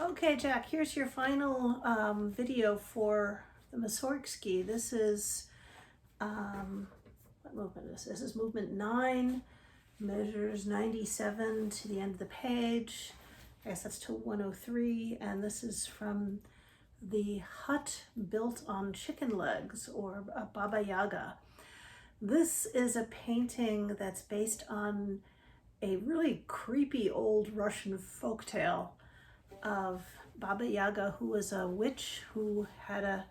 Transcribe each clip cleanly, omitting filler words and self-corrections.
Okay, Jack, here's your final video for the Mussorgsky. This is, what movement is this? This is movement 9, measures 97 to the end of the page. I guess that's to 103, and this is from the hut built on chicken legs, or Baba Yaga. This is a painting that's based on a really creepy old Russian folktale of Baba Yaga, who was a witch who had a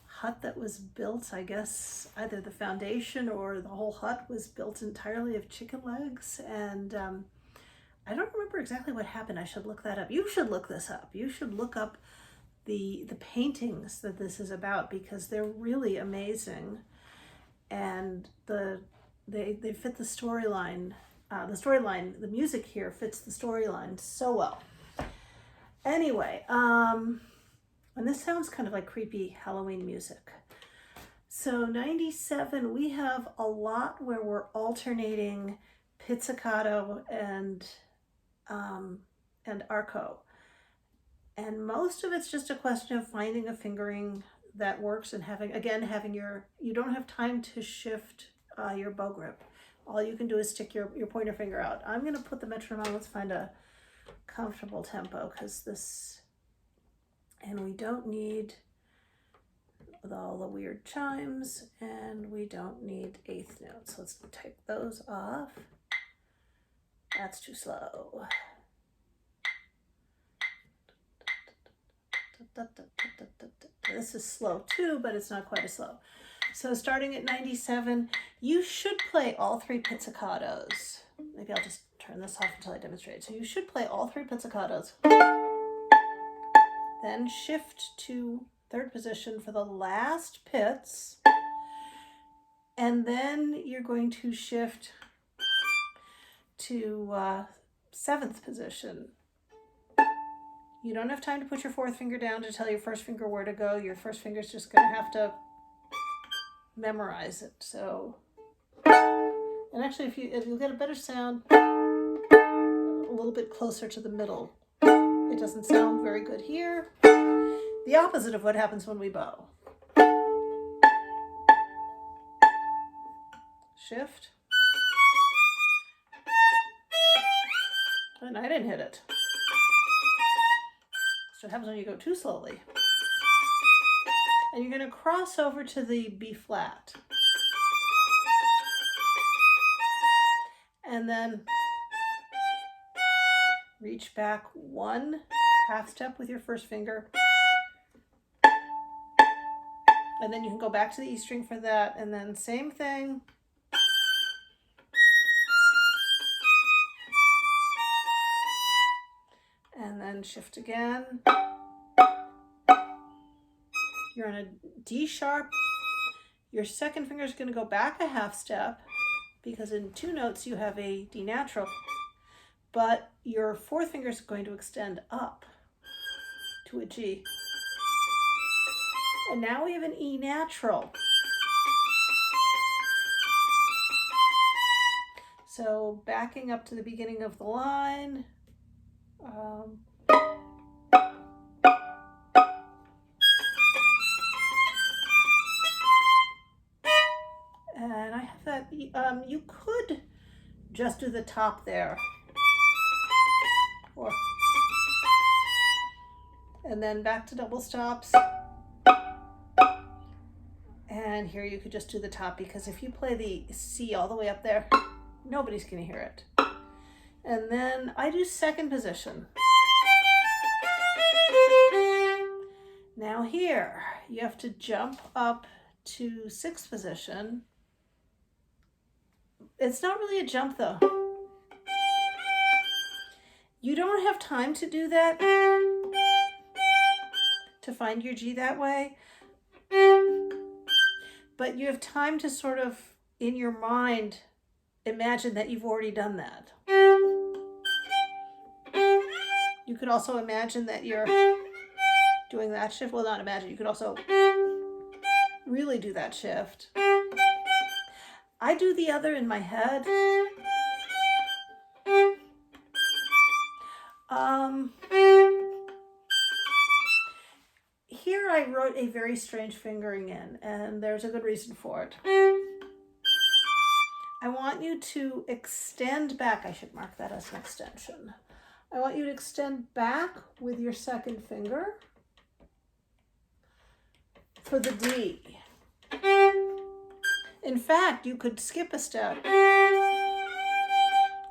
hut that was built, I guess, either the foundation or the whole hut was built entirely of chicken legs. And I don't remember exactly what happened. I should look that up. You should look this up. You should look up the paintings that this is about, because they're really amazing, and they fit the storyline. The music here fits the storyline so well. Anyway, and this sounds kind of like creepy Halloween music. So 97, we have a lot where we're alternating pizzicato and arco. And most of it's just a question of finding a fingering that works and having you don't have time to shift your bow grip. All you can do is stick your pointer finger out. I'm going to put the metronome on. Let's find a comfortable tempo, and we don't need all the weird chimes, and we don't need eighth notes. Let's take those off. That's too slow. This is slow too, but it's not quite as slow. So starting at 97, you should play all 3 pizzicatos. Maybe I'll just turn this off until I demonstrate. So you should play all 3 pizzicatos. Then shift to 3rd position for the last pizz. And then you're going to shift to 7th position. You don't have time to put your 4th finger down to tell your 1st finger where to go. Your 1st finger's just going to have to memorize it. So, and actually, if you'll get a better sound a little bit closer to the middle. It doesn't sound very good here. The opposite of what happens when we bow. Shift. And I didn't hit it. That's what happens when you go too slowly. And you're going to cross over to the B flat. And then reach back 1 half step with your 1st finger. And then you can go back to the E string for that, and then same thing. And then shift again. You're on a D sharp. Your 2nd finger is going to go back a half step, because in 2 notes you have a D natural, but your 4th finger is going to extend up to a G. And now we have an E natural. So backing up to the beginning of the line. And I have that, you could just do the top there. And then back to double stops. And here you could just do the top, because if you play the C all the way up there, nobody's going to hear it. And then I do 2nd position. Now here, you have to jump up to 6th position. It's not really a jump though. You don't have time to do that, to find your G that way. But you have time to sort of, in your mind, imagine that you've already done that. You could also imagine that you're doing that shift. Well, not imagine. You could also really do that shift. I do the other in my head. I wrote a very strange fingering in, and there's a good reason for it. I want you to extend back. I should mark that as an extension. I want you to extend back with your second finger for the D. In fact, you could skip a step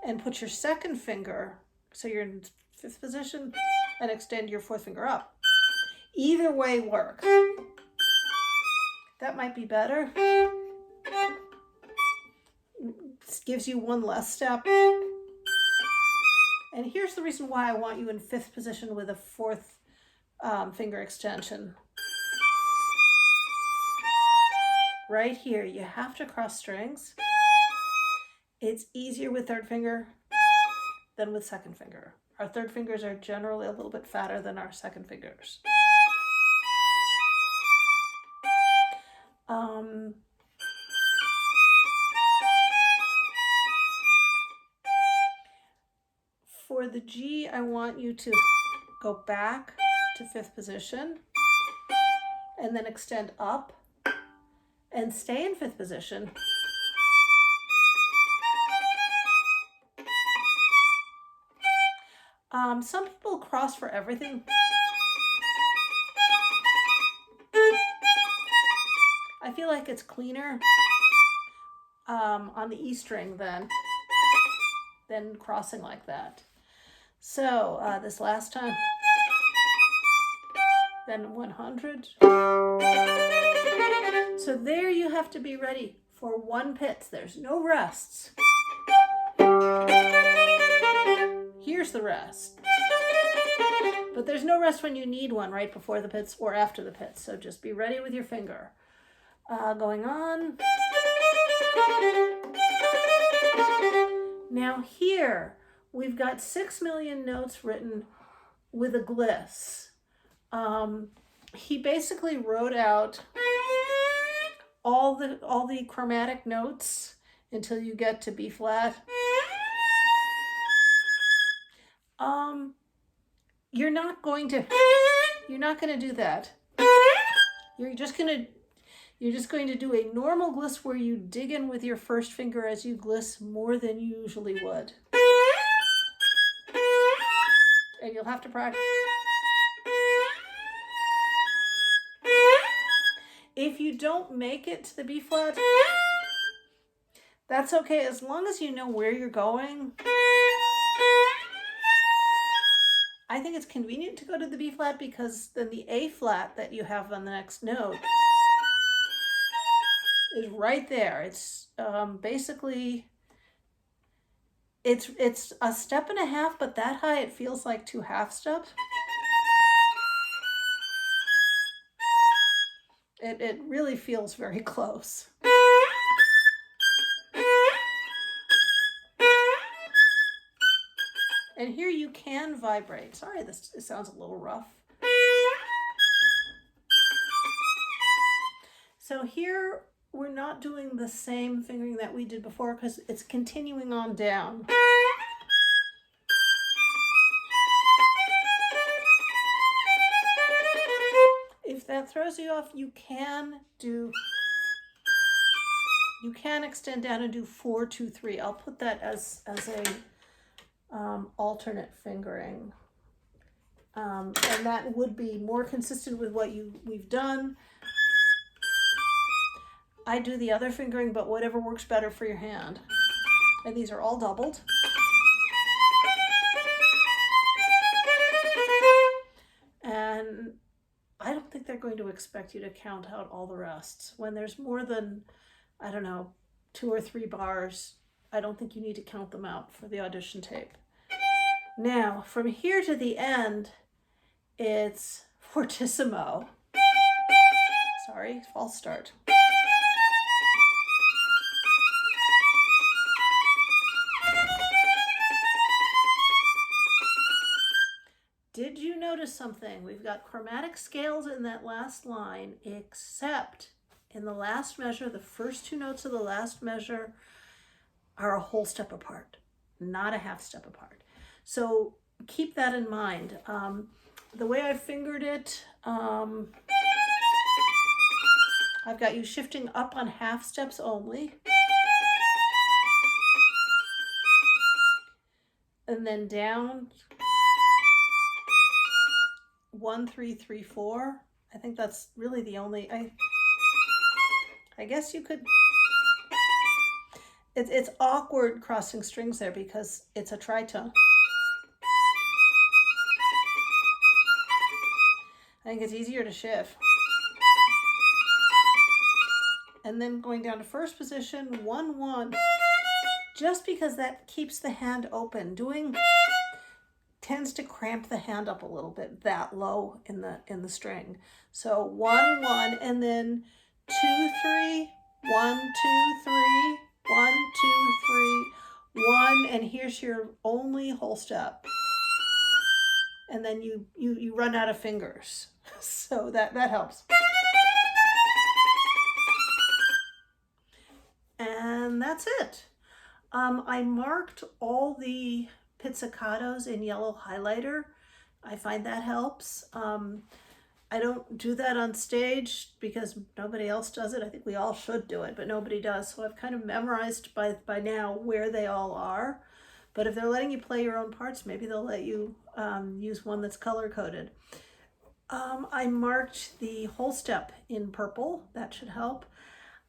and put your second finger, so you're in fifth position, and extend your fourth finger up. Either way works. That might be better. This gives you one less step. And here's the reason why I want you in fifth position with a fourth finger extension. Right here, you have to cross strings. It's easier with third finger than with second finger. Our third fingers are generally a little bit fatter than our second fingers. For the G, I want you to go back to fifth position and then extend up and stay in fifth position. Some people cross for everything. I feel like it's cleaner on the E string than crossing like that. So this last time, then 100. So there you have to be ready for one pitch. There's no rests. Here's the rest. But there's no rest when you need one, right before the pits or after the pits. So just be ready with your finger. Going on. Now here, we've got 6 million notes written with a gliss. He basically wrote out all the chromatic notes until you get to B flat. You're not going to do that. You're just going to do a normal gliss where you dig in with your first finger as you gliss more than you usually would. And you'll have to practice. If you don't make it to the B flat, that's okay, as long as you know where you're going. I think it's convenient to go to the B flat because then the A flat that you have on the next note is right there. It's basically, it's a step and a half, but that high it feels like 2 half steps. It really feels very close. And here you can vibrate. Sorry, this sounds a little rough. So here we're not doing the same fingering that we did before because it's continuing on down. If that throws you off, you can extend down and do 4, 2, 3. I'll put that as a alternate fingering, and that would be more consistent with what we've done. I do the other fingering, but whatever works better for your hand. And these are all doubled. And I don't think they're going to expect you to count out all the rests. When there's more than, I don't know, 2 or 3 bars, I don't think you need to count them out for the audition tape. Now, from here to the end, it's fortissimo. Sorry, false start. Did you notice something? We've got chromatic scales in that last line, except in the last measure, the first 2 notes of the last measure are a whole step apart, not a half step apart. So keep that in mind. The way I fingered it, I've got you shifting up on half steps only. And then down 1, 3, 3, 4. I think that's really the only, I guess you could, it's awkward crossing strings there because it's a tritone. I think it's easier to shift. And then going down to first position, 1, 1, just because that keeps the hand open. Doing tends to cramp the hand up a little bit that low in the string. So 1, 1, and then 2, 3, 1, 2, 3, 1, 2, 3, 1, and here's your only whole step. And then you run out of fingers. So that helps. And that's it. I marked all the pizzicatos in yellow highlighter. I find that helps. I don't do that on stage because nobody else does it. I think we all should do it, but nobody does. So I've kind of memorized by now where they all are. But if they're letting you play your own parts, maybe they'll let you use one that's color-coded. I marked the whole step in purple. That should help.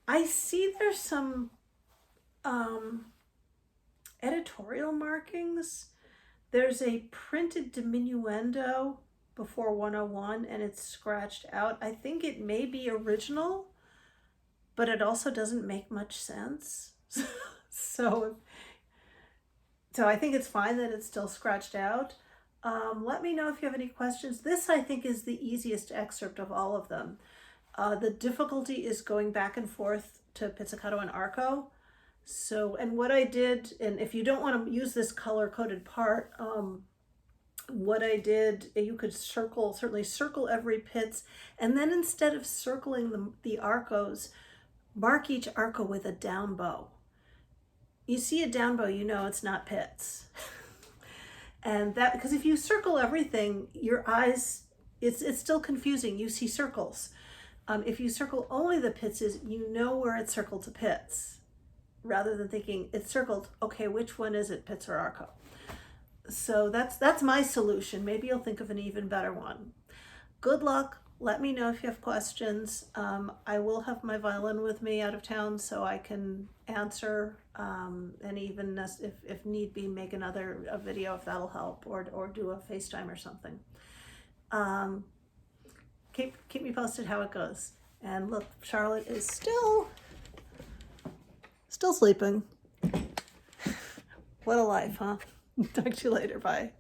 I see there's some editorial markings. There's a printed diminuendo before 101 and it's scratched out. I think it may be original, but it also doesn't make much sense. So I think it's fine that it's still scratched out. Let me know if you have any questions. This, I think, is the easiest excerpt of all of them. The difficulty is going back and forth to pizzicato and arco. So, and what I did, and if you don't want to use this color-coded part, what I did, you could certainly circle every pizz, and then instead of circling the arcos, mark each arco with a down bow. You see a down bow, you know it's not pizz. And that, because if you circle everything, your eyes, it's still confusing. You see circles. If you circle only the pizzes, you know where it's circled to pizz, rather than thinking it's circled, okay, which one is it, pizz or arco? So that's my solution. Maybe you'll think of an even better one. Good luck. Let me know if you have questions. I will have my violin with me out of town so I can answer, and even if need be, make a video if that'll help, or do a FaceTime or something. Keep me posted how it goes. And look, Charlotte is still sleeping. What a life, huh? Talk to you later. Bye.